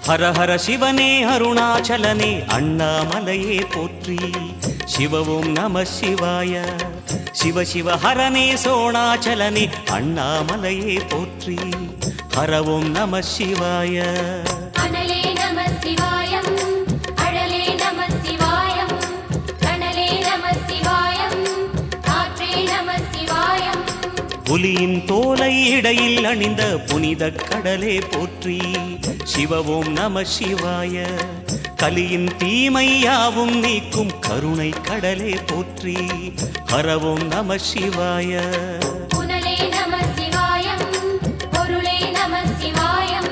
ஹர ஹர சிவனே அருணாச்சலனே அண்ணாமலையே போற்றி. சிவ ஓம் நம சிவாய. சிவ சிவ ஹரனே சோணாச்சலனே அண்ணாமலையே போற்றி. ஹர ஓம் நம சிவாய. அனலே நம சிவாயம், அழலே நம சிவாயம், கனலே நம சிவாயம், காற்றே நம சிவாயம். புலியின் தோலை இடையில் அணிந்த புனித கடலே போற்றி. சிவ ஓம் நம சிவாய. கலியின் தீமையாவும் நீக்கும் கருணை கடலே போற்றி. ஹர ஓம் நம சிவாய. புனலே நம சிவாயம், பொருளே நம சிவாயம்,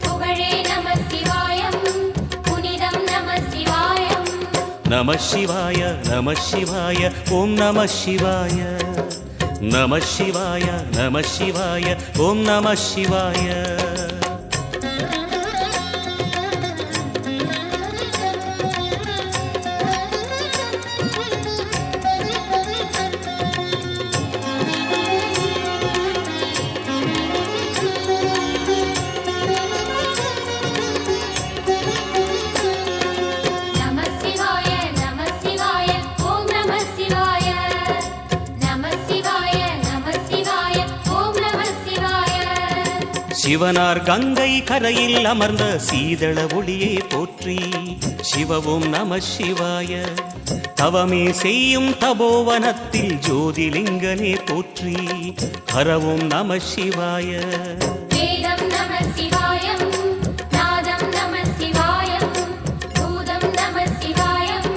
புகழே நம சிவாயம், புனிதம் நம சிவாயம். நம சிவாய நம சிவாய ஓம் நம சிவாய. நம சிவாய நம சிவாய ஓம் நம சிவாய. சிவனார் கங்கை கரையில் அமர்ந்த சீதள ஒளியே போற்றி. சிவ ஓம் நம சிவாய. தவமே செய்யும் தபோவனத்தில் ஜோதிலிங்கனே போற்றி. ஹர ஓம் நம சிவாய. வேதம் நம சிவாயம், நாதம் நம சிவாயம், பூதம் நம சிவாயம்,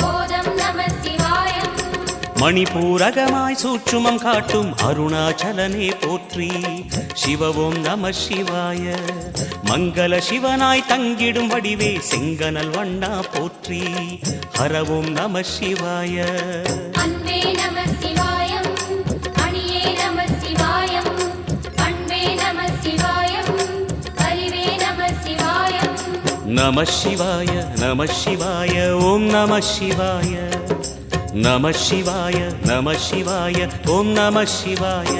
போதம் நம சிவாயம். மணிபூரகமாய் சூட்சுமம் காட்டும் அருணாச்சலனே போற்றி. சிவ ஓம் நம சிவாய. மங்கள சிவனாய் தங்கிடும் வடிவே செங்கனல் வண்ணா போற்றி. ஹர ஓம் நம சிவாய. அன்பே நம சிவாயம், அணியே நம சிவாயம், பண்பே நம சிவாயம், அறிவே நம சிவாயம். நம சிவாய நம சிவாய ஓம் நம சிவாய. நம சிவாய நம சிவாய ஓம் நம சிவாய.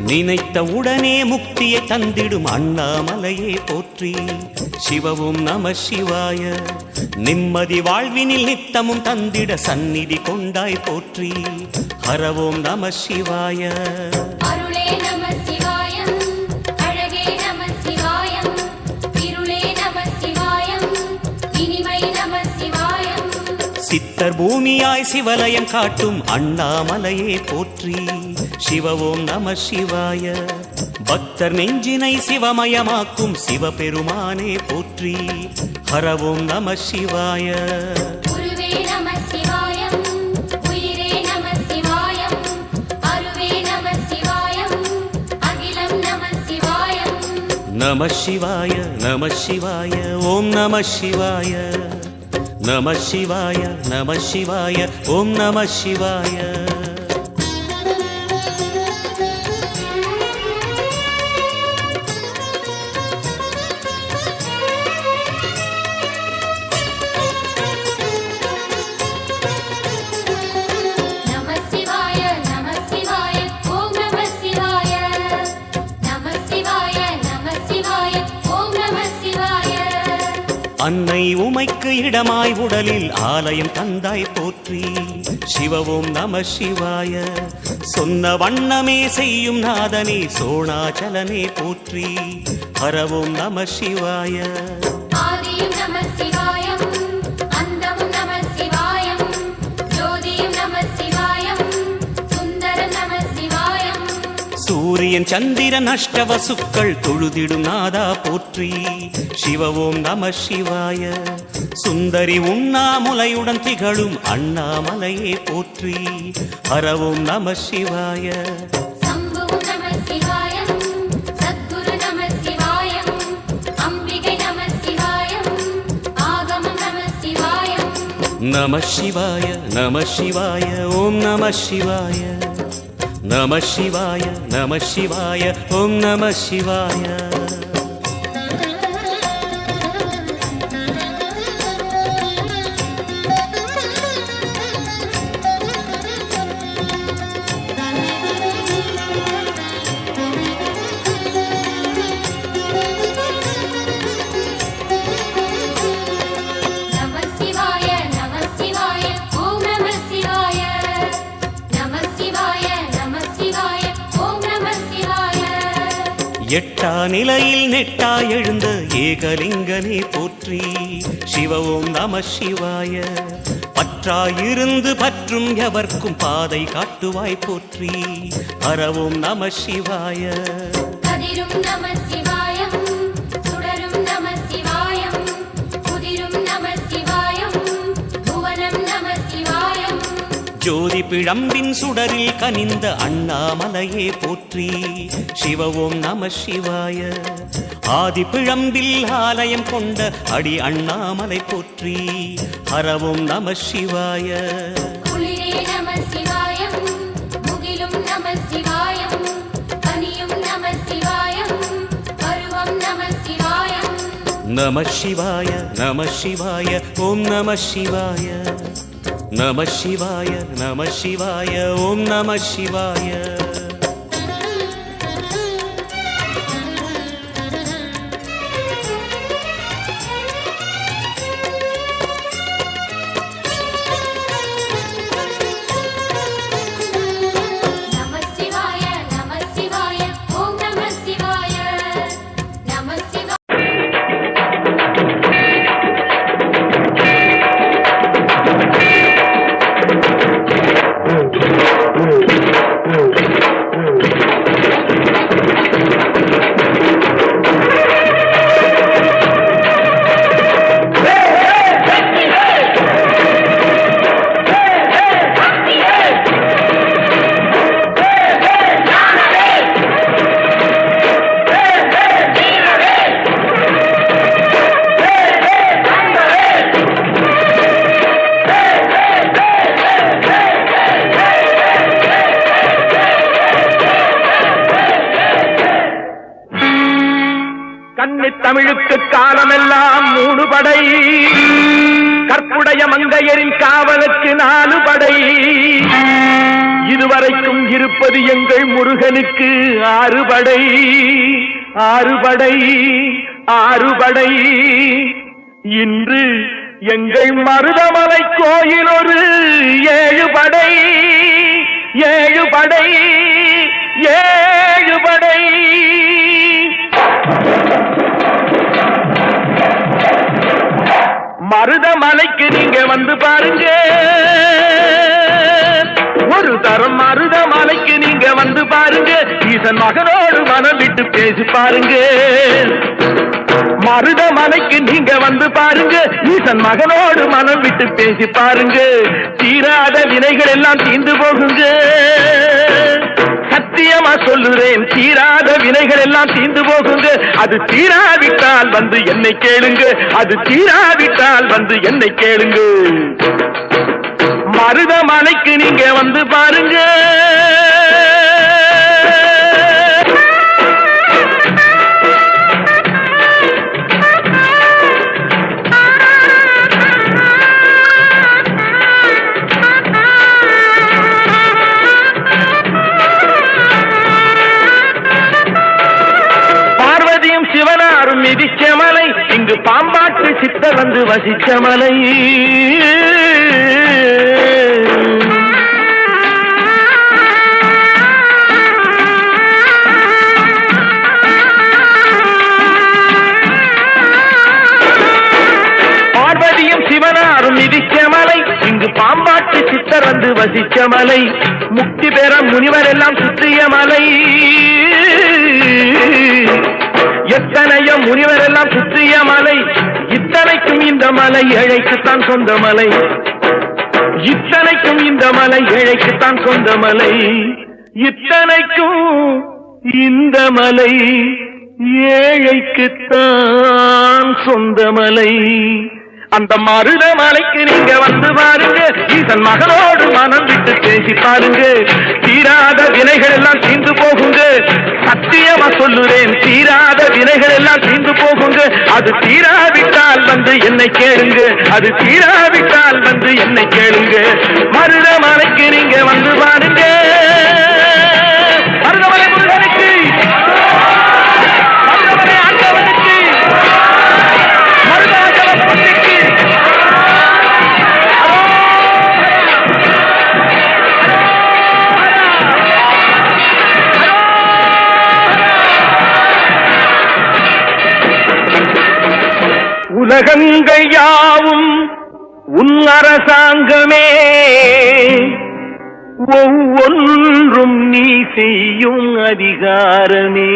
நினைத்த உடனே முக்தியை தந்திடும் அண்ணாமலையே போற்றி. சிவ ஓம் நம சிவாய. நிம்மதி வாழ்வினில் நித்தமும் தந்திட சந்நிதி கொண்டாய் போற்றி. ஹர ஓம் நம சிவாய. அருளே நம சிவாயம், அழகே நம சிவாயம், இருளே நம சிவாயம், இனிமை நம சிவாயம். சித்தர் பூமியாய் சிவலயம் காட்டும் அண்ணாமலையே போற்றி. சிவ ஓம் நம சிவாய. பக்தர் நெஞ்சினை சிவமயமாக்கும் சிவபெருமானே போற்றி. ஹர ஓம் நம சிவாய. குருவே நம சிவாயம், உயிரே நம சிவாயம், அருவே நம சிவாயம், அகிலம் நம சிவாயம். நம சிவாய நம சிவாய ஓம் நம சிவாய. நம சிவாய நம சிவாய ஓம் நம சிவாய. அன்னை உமைக்கு இடமாய் உடலில் ஆலயம் தந்தாய் போற்றி. சிவ ஓம் நம சிவாய. சொன்ன வண்ணமே செய்யும் நாதனே சோணாச்சலனே போற்றி. ஹர ஓம் நம சிவாய. ஆதியும் நம சிவாயம், அந்தமும் நம சிவாயம், ஜோதியும் நம சிவாயம், சுந்தரம் நம சிவாயம். சூரியன் சந்திரன் அஷ்டவசுக்கள் தொழுதிடும் நாதா போற்றி. சிவ ஓம் நம சிவாய. சுந்தரி உண்ணாமுலையுடன் திகழும் அண்ணாமலையே போற்றி. ஹர ஓம் நம சிவாய. சம்புவும் நம சிவாயம், சத்குரு நம சிவாயம், அம்பிகை நம சிவாயம், ஆகமம் நம சிவாயம். நம சிவாய நம சிவாய ஓம் நம சிவாய நம சிவாய நம சிவாய ஓம் நம சிவாய எட்டா நிலையில் நெட்டா எழுந்த ஏகலிங்கனே போற்றி சிவ ஓம் நம சிவாய பற்றாயிருந்து பற்றும் எவர்க்கும் பாதை காட்டுவாய் போற்றி ஹர ஓம் நம சிவாய கதிரும் நம சிவாயம் சுடரும் நம சிவாயம் குதிரும் நம சிவாயம் புவனம் நம சிவாயம் ஜோதி பிழம்பின் சுடரில் கனிந்த அண்ணாமலையே போற்றி சிவ ஓம் நம சிவாய ஆதி பிழம்பில் ஆலயம் கொண்ட அடி அண்ணாமலை போற்றி ஹர ஓம் நம சிவாய குளிரே நம சிவாயம் முகிலும் நம சிவாயம் கனியும் நம சிவாயம் பருவம் நம சிவாயம் நம சிவாய நம சிவாய ஓம் நம சிவாய நம சிவாய நம சிவாய ஓம் நம சிவாய தமிழுக்கு காலமெல்லாம் 3 படை கற்புடைய மங்கையரின் காவலுக்கு 4 படை இதுவரைக்கும் இருப்பது எங்கள் முருகனுக்கு 6 படை 6 படை 6 படை இன்று எங்கள் மருதமலை கோயில் ஒரு 7 படை 7 படை 7 படை மருதமலைக்கு நீங்க வந்து பாருங்க ஒரு தரம் மருதமலைக்கு நீங்க வந்து பாருங்க ஈசன் மகனோடு மனம் விட்டு பேசி பாருங்க மருதமலைக்கு நீங்க வந்து பாருங்க ஈசன் மகனோடு மனம் விட்டு பேசி பாருங்க தீராத வினைகள் எல்லாம் தீர்ந்து போகுங்க சத்தியமா சொல்லுறேன் தீராத வினைகள் எல்லாம் தீர்ந்து போகுங்க அது தீராவிட்டால் வந்து என்னை கேளுங்க அது தீராவிட்டால் வந்து என்னை கேளுங்க மருதமலைக்கு நீங்க வந்து பாருங்க மிதிச்ச மலை இங்கு பாம்பாட்டு சித்தர் வந்து வசிச்ச மலை பார்வதியும் சிவனாரும் மிதிச்ச மலை இங்கு பாம்பாட்டு சித்தர் வந்து வசிச்ச மலை முக்தி பெற முனிவர் எல்லாம் சுற்றிய மலை எத்தனையோ முனிவர் எல்லாம் சுற்றிய மலை இத்தனைக்கும் இந்த மலை ஏழைக்குத்தான் சொந்த மலை இத்தனைக்கும் இந்த மலை ஏழைக்குத்தான் சொந்த மலை இத்தனைக்கும் இந்த மலை ஏழைக்குத்தான் சொந்த மலை அந்த மருதமலைக்கு நீங்க வந்து பாருங்க, ஈசன் மகனோடு மனம் விட்டு பேசி பாருங்க, தீராத வினைகள் எல்லாம் தீர்ந்து போகுங்க. சத்தியமா சொல்லுறேன், தீராத வினைகள் எல்லாம் தீர்ந்து போகுங்க. அது தீராவிட்டால் வந்து என்னை கேளுங்க, அது தீராவிட்டால் வந்து என்னை கேளுங்க. மருதமலைக்கு நீங்க வந்து பாருங்க, மருதமலை முருகனுக்கு, மருதமலை ஆண்டவனுக்கு, மருதாச்சலபதிக்கு. உலகங்கள் யாவும் உன் அரசாங்கமே, ஒவ்வொன்றும் நீ செய்யும் அதிகாரமே.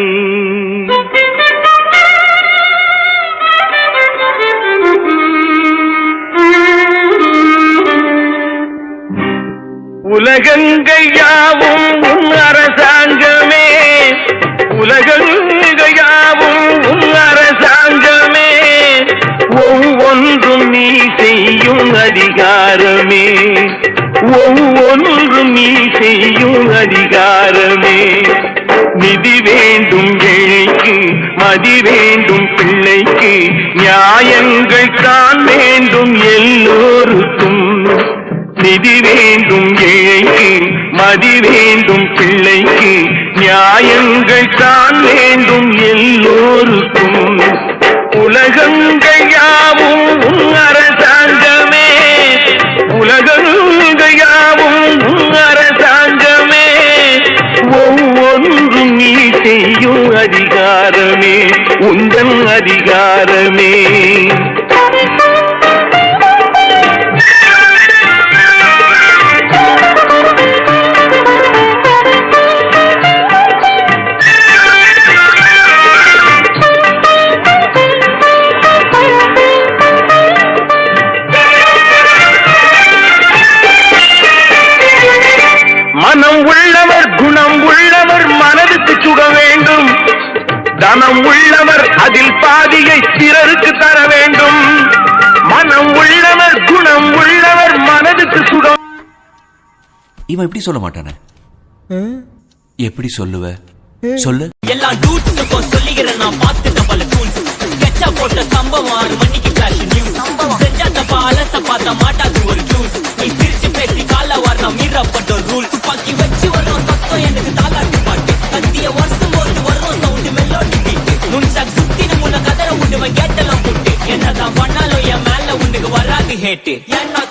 உலகங்கள் யாவும் உன் அரசாங்கமே, உலகங்கள் யாவும் உன் அரசாங்கமே, ஒவ்வொன்றும் நீ செய்யும் அதிகாரமே, ஒவ்வொன்றும் நீ செய்யும் அதிகாரமே. நிதி வேண்டும் ஏழைக்கு, மதி வேண்டும் பிள்ளைக்கு, நியாயங்கள் தான் வேண்டும் எல்லோருக்கும். நிதி வேண்டும் ஏழைக்கு, மதி வேண்டும் பிள்ளைக்கு, நியாயங்கள் தான் வேண்டும் எல்லோருக்கும். உலகங்கள் யாவும் உன் அரசாங்கமே, உலகங்கள் யாவும் உன் அரசாங்கமே, ஒவ்வொன்றும் நீ செய்யும் அதிகாரமே, உந்தன் அதிகாரமே. மனம் உள்ளவர் குணம் உள்ளவர் மனதுக்கு சுக வேண்டும், தனம் உள்ளவர் அதில் பாதியை பிறருக்கு தர வேண்டும். மனம் உள்ளவர் குணம் உள்ளவர் மனதுக்கு சுகம். இவன் எப்படி சொல்ல மாட்டானே, எப்படி சொல்லுவ சொல்லு. எல்லா டூட்ஸுக்கும் சொல்லிக்கிறேன் நான் பார்த்துட்ட பல டூல்ஸ். ஸ்கெட்சா போட்ட சம்பவம் 6 மணிக்கு கிளாஷ் நியூஸ். செஞ்சா தப்பா அலச பார்த்தா மாட்டாது ஒரு ஜூஸ். நீ சிரிச்சு பேசி கால வரணும் மீறப்பட்ட ரூல். துப்பாக்கி வச்சு வர்றோம் சத்தம் எனக்கு தாலாட்டு பாட்டு. கத்திய வருஷம் போது வர்றோம் சவுண்டு மெல்லோடி பீட்டு. நுண்சாக் சுத்தி நம்மள கதற விடுவேன் கேட்டெல்லாம் போட்டு. என்னதான் பண்ணாலும் என் மேல உண்டுக்கு வராது ஹேட்டு. ஏன்னா